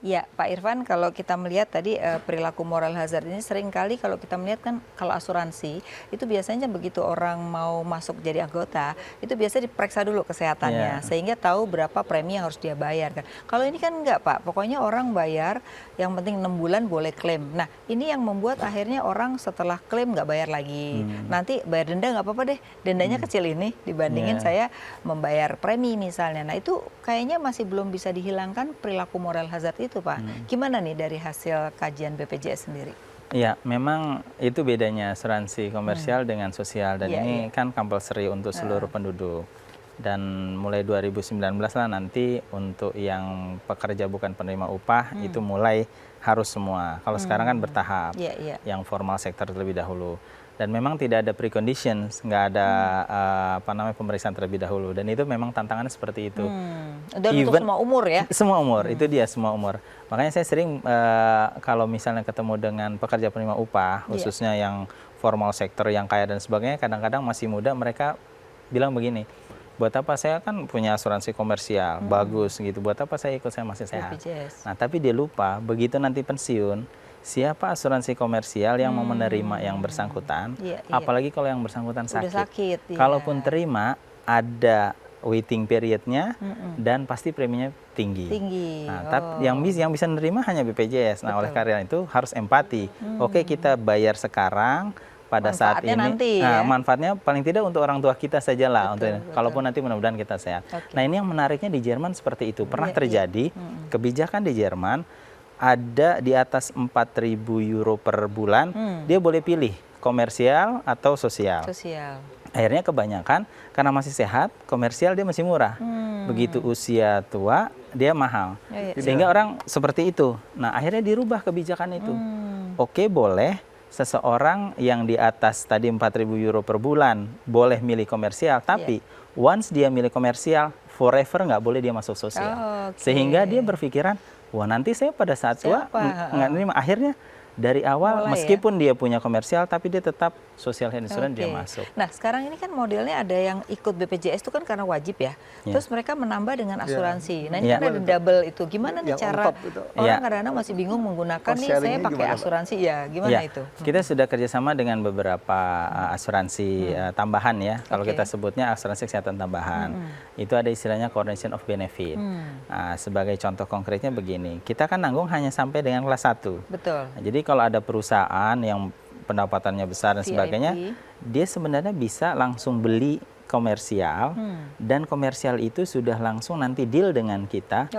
Ya, Pak Irfan, kalau kita melihat tadi perilaku moral hazard ini seringkali kalau kita melihat kan kalau asuransi itu biasanya begitu orang mau masuk jadi anggota itu biasa diperiksa dulu kesehatannya sehingga tahu berapa premi yang harus dia bayar kan. Kalau ini kan enggak Pak, pokoknya orang bayar yang penting 6 bulan boleh klaim. Nah ini yang membuat akhirnya orang setelah klaim nggak bayar lagi. Nanti bayar denda nggak apa-apa deh, dendanya kecil ini dibandingin saya membayar premi misalnya. Nah itu kayaknya masih belum bisa dihilangkan perilaku moral hazard itu Pak. Gimana nih dari hasil kajian BPJS sendiri? Ya, memang itu bedanya asuransi komersial dengan sosial dan ini kan compulsory untuk seluruh penduduk. Dan mulai 2019 lah nanti untuk yang pekerja bukan penerima upah itu mulai harus semua. Kalau sekarang kan bertahap, yang formal sektor terlebih dahulu. Dan memang tidak ada preconditions, nggak ada pemeriksaan terlebih dahulu. Dan itu memang tantangannya seperti itu. Dan untuk semua umur ya? Semua umur, itu dia semua umur. Makanya saya sering kalau misalnya ketemu dengan pekerja penerima upah, khususnya yang formal sektor yang kaya dan sebagainya, kadang-kadang masih muda mereka bilang begini, buat apa saya kan punya asuransi komersial, bagus gitu, buat apa saya ikut, saya masih sehat. Nah tapi dia lupa, begitu nanti pensiun, siapa asuransi komersial yang mau menerima yang bersangkutan, apalagi kalau yang bersangkutan sakit. Kalaupun terima, ada waiting periodnya dan pasti preminya tinggi. Nah, tapi yang bisa menerima hanya BPJS. Nah, oleh karena itu harus empati. Oke, kita bayar sekarang pada saat ini. Nanti, manfaatnya paling tidak untuk orang tua kita saja lah. Kalaupun nanti mudah-mudahan kita sehat. Nah, ini yang menariknya di Jerman seperti itu. Pernah terjadi kebijakan di Jerman. Ada di atas 4.000 euro per bulan, dia boleh pilih komersial atau sosial. Akhirnya kebanyakan karena masih sehat, komersial dia masih murah. Begitu usia tua, dia mahal. Sehingga orang seperti itu. Nah akhirnya dirubah kebijakan itu. Oke, boleh seseorang yang di atas tadi 4.000 euro per bulan boleh milih komersial, tapi once dia milih komersial, forever nggak boleh dia masuk sosial. Sehingga dia berpikiran, wah nanti saya pada saat tua nggak nerima. Akhirnya dari awal meskipun dia punya komersial tapi dia tetap social health insurance dia masuk. Nah sekarang ini kan modelnya ada yang ikut BPJS itu kan karena wajib ya. Terus mereka menambah dengan asuransi. Nah ini kan ada double itu. Gimana nih cara orang kadang-kadang masih bingung menggunakan nih saya pakai asuransi ya. Gimana itu? Kita sudah kerjasama dengan beberapa asuransi tambahan ya. Kalau kita sebutnya asuransi kesehatan tambahan. Itu ada istilahnya coordination of benefit. Sebagai contoh konkretnya begini. Kita kan nanggung hanya sampai dengan kelas 1. Betul. Nah, jadi kalau ada perusahaan yang pendapatannya besar dan sebagainya, dia sebenarnya bisa langsung beli komersial dan komersial itu sudah langsung nanti deal dengan kita.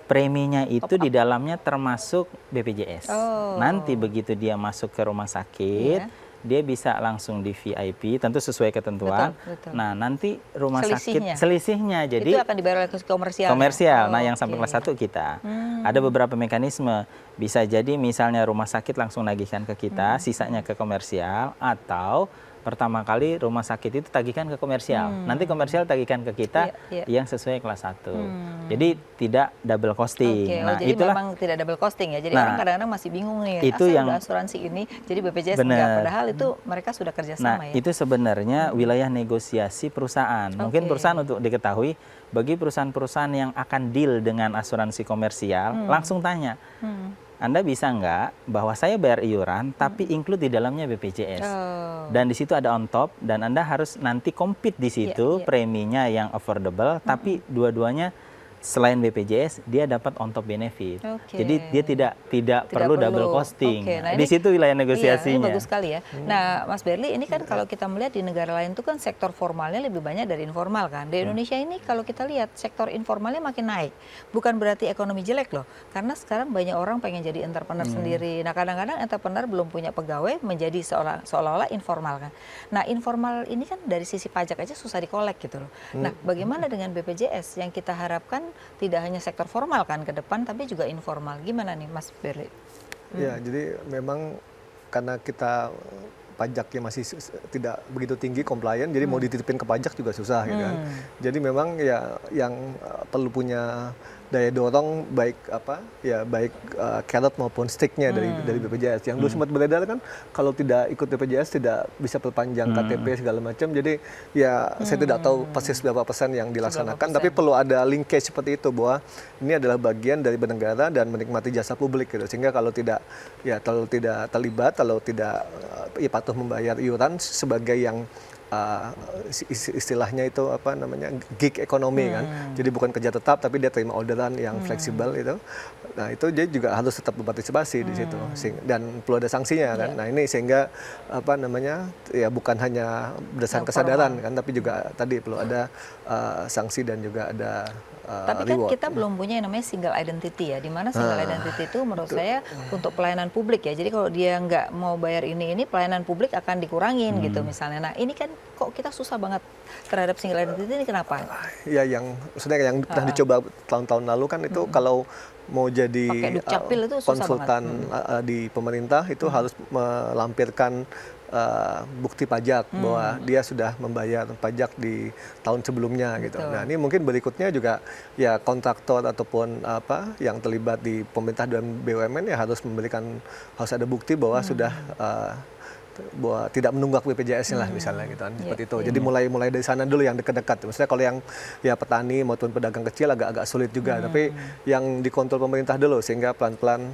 Preminya itu di dalamnya termasuk BPJS. Nanti begitu dia masuk ke rumah sakit, dia bisa langsung di VIP, tentu sesuai ketentuan. Nah, nanti rumah sakit selisihnya jadi itu akan dibayar oleh komersial. Nah, yang sampai kelas 1 kita. Ada beberapa mekanisme. Bisa jadi misalnya rumah sakit langsung nagihkan ke kita, sisanya ke komersial, atau pertama kali rumah sakit itu tagihkan ke komersial. Nanti komersial tagihkan ke kita yang sesuai kelas 1. Jadi tidak double costing. Nah, jadi itulah memang tidak double costing ya. Jadi orang kadang-kadang masih bingung nih, itu yang asuransi ini jadi BPJS enggak, padahal itu mereka sudah kerjasama ya. Itu sebenarnya wilayah negosiasi perusahaan. Mungkin perusahaan untuk diketahui, bagi perusahaan-perusahaan yang akan deal dengan asuransi komersial, langsung tanya, Anda bisa nggak bahwa saya bayar iuran tapi include di dalamnya BPJS dan di situ ada on top dan Anda harus nanti compete di situ preminya yang affordable tapi dua-duanya selain BPJS dia dapat on top benefit. Jadi dia tidak perlu double costing. Nah, di situ wilayah negosiasinya. Ini bagus sekali ya. Nah, Mas Berli, ini kan kalau kita melihat di negara lain itu kan sektor formalnya lebih banyak dari informal kan. Di Indonesia ini kalau kita lihat sektor informalnya makin naik. Bukan berarti ekonomi jelek loh. Karena sekarang banyak orang pengen jadi entrepreneur sendiri. Nah, kadang-kadang entrepreneur belum punya pegawai menjadi seolah-olah informal kan. Nah, informal ini kan dari sisi pajak aja susah dikolek gitu loh. Nah, bagaimana dengan BPJS yang kita harapkan tidak hanya sektor formal kan ke depan tapi juga informal. Gimana nih Mas Berli? Ya, jadi memang karena kita pajaknya masih tidak begitu tinggi compliant, jadi mau dititipin ke pajak juga susah gitu kan. Jadi memang ya yang perlu punya daya dorong baik baik carrot maupun sticknya dari BPJS. Yang dulu sempat beredar kan kalau tidak ikut BPJS tidak bisa perpanjang KTP segala macam. Jadi ya saya tidak tahu persis berapa persen yang dilaksanakan, tapi perlu ada linkage seperti itu bahwa ini adalah bagian dari bernegara dan menikmati jasa publik gitu. Sehingga kalau tidak terlibat, kalau tidak patuh membayar iuran sebagai yang istilahnya itu gig ekonomi kan. Jadi bukan kerja tetap tapi dia terima orderan yang fleksibel itu. Nah, itu dia juga harus tetap berpartisipasi di situ. Dan perlu ada sanksinya kan. Nah, ini sehingga ya bukan hanya berdasarkan kesadaran kan, tapi juga tadi perlu ada sanksi dan juga ada tapi kan reward. kita belum punya yang namanya single identity ya, di mana single identity itu menurut saya untuk pelayanan publik ya. Jadi kalau dia nggak mau bayar ini pelayanan publik akan dikurangin gitu misalnya. Nah ini kan kok kita susah banget terhadap single identity ini kenapa? Ya yang pernah dicoba tahun-tahun lalu kan itu kalau mau jadi konsultan di pemerintah itu harus melampirkan bukti pajak bahwa dia sudah membayar pajak di tahun sebelumnya gitu. Nah, ini mungkin berikutnya juga ya kontraktor ataupun yang terlibat di pemerintah dan BUMN ya harus ada bukti bahwa sudah bahwa tidak menunggak BPJS-nya lah misalnya gitu kan, seperti itu. Jadi mulai dari sana dulu yang dekat-dekat. Maksudnya kalau yang ya petani maupun pedagang kecil agak sulit juga, tapi yang dikontrol pemerintah dulu sehingga pelan-pelan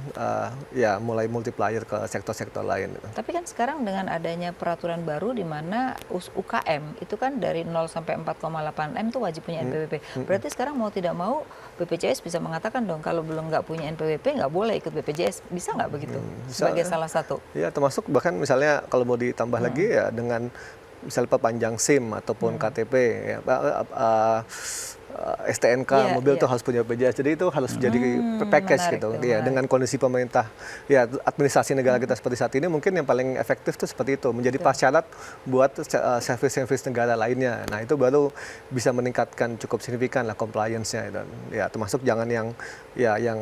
ya mulai multiplier ke sektor-sektor lain. Gitu. Tapi kan sekarang dengan adanya peraturan baru di mana UKM itu kan dari 0 sampai 4,8 M itu wajib punya NPWP. Berarti sekarang mau tidak mau BPJS bisa mengatakan dong kalau belum nggak punya NPWP nggak boleh ikut BPJS. Bisa nggak begitu? Sebagai salah satu. Ya termasuk bahkan misalnya kalau mau ditambah lagi ya dengan misalnya perpanjang SIM ataupun KTP ya, STNK mobil itu harus punya BPJS, jadi itu harus jadi package gitu ya dengan kondisi pemerintah ya administrasi negara kita seperti saat ini mungkin yang paling efektif itu seperti itu menjadi prasyarat buat service negara lainnya. Nah itu baru bisa meningkatkan cukup signifikan lah compliance-nya dan ya termasuk jangan yang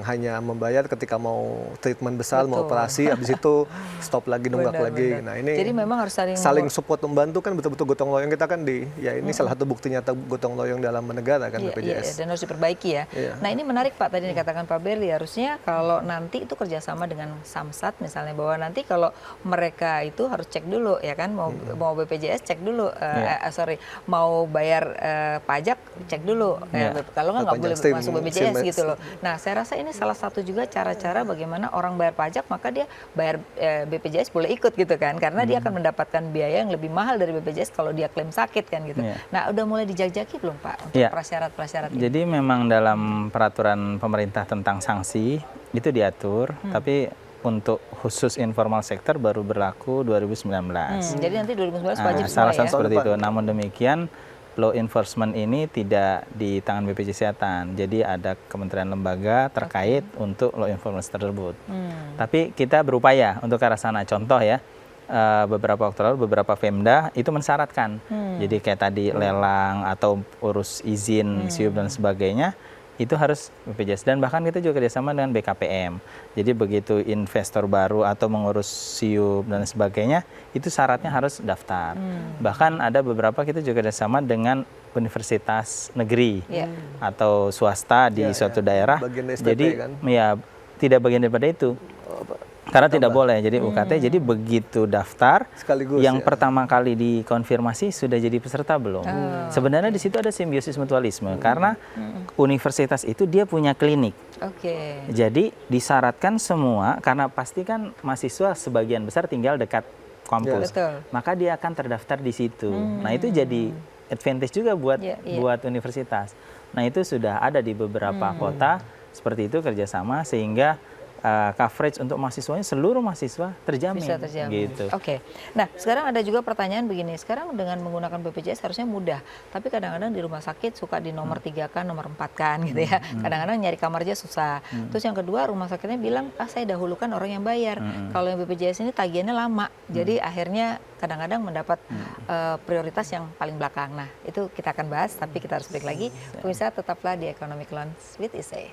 hanya membayar ketika mau treatment besar mau operasi habis itu stop lagi nunggak lagi. Nah ini jadi memang harus saling support membantu kan betul-betul gotong royong kita kan ini salah satu bukti nyata gotong royong dalam negara kan. BPJS. Dan harus diperbaiki ya. Nah ini menarik Pak, tadi dikatakan Pak Berli, harusnya kalau nanti itu kerjasama dengan Samsat misalnya, bahwa nanti kalau mereka itu harus cek dulu ya kan, mau BPJS cek dulu, mau bayar pajak cek dulu, kalau nggak boleh masuk BPJS gitu loh. Nah saya rasa ini salah satu juga cara-cara bagaimana orang bayar pajak maka dia bayar BPJS boleh ikut gitu kan, karena dia akan mendapatkan biaya yang lebih mahal dari BPJS kalau dia klaim sakit kan gitu. Nah udah mulai dijajaki belum Pak untuk prasyarat ini? Jadi memang dalam peraturan pemerintah tentang sanksi itu diatur, tapi untuk khusus informal sektor baru berlaku 2019. Jadi nanti 2019 wajib semua salah satu ya? seperti itu. Namun demikian law enforcement ini tidak di tangan BPJS Kesehatan. Jadi ada kementerian lembaga terkait untuk law enforcement tersebut. Tapi kita berupaya untuk ke arah sana. Contoh ya, beberapa waktu lalu beberapa Pemda itu mensyaratkan. Jadi kayak tadi lelang atau urus izin SIUP dan sebagainya itu harus BPJS, dan bahkan kita juga kerjasama dengan BKPM. Jadi begitu investor baru atau mengurus SIUP dan sebagainya itu syaratnya harus daftar. Bahkan ada beberapa kita juga kerjasama dengan universitas negeri atau swasta di suatu daerah. Jadi kan? Ya tidak bagian daripada itu. Karena tidak boleh, jadi UKT, jadi begitu daftar, sekaligus yang pertama kali dikonfirmasi sudah jadi peserta belum. Sebenarnya di situ ada simbiosis mutualisme, karena universitas itu dia punya klinik. Jadi disyaratkan semua, karena pasti kan mahasiswa sebagian besar tinggal dekat kampus, maka dia akan terdaftar di situ. Nah itu jadi advantage juga buat universitas. Nah itu sudah ada di beberapa kota, seperti itu kerjasama sehingga coverage untuk mahasiswanya, seluruh mahasiswa terjamin. Bisa terjamin. Gitu. Nah sekarang ada juga pertanyaan begini, sekarang dengan menggunakan BPJS harusnya mudah, tapi kadang-kadang di rumah sakit suka di nomor 3-kan, nomor 4-kan gitu ya. Kadang-kadang nyari kamar aja susah. Terus yang kedua rumah sakitnya bilang, saya dahulukan orang yang bayar. Kalau yang BPJS ini tagihannya lama, jadi akhirnya kadang-kadang mendapat prioritas yang paling belakang. Nah itu kita akan bahas, tapi kita harus break lagi. Pemirsa tetaplah di Economic Lounge with Ise.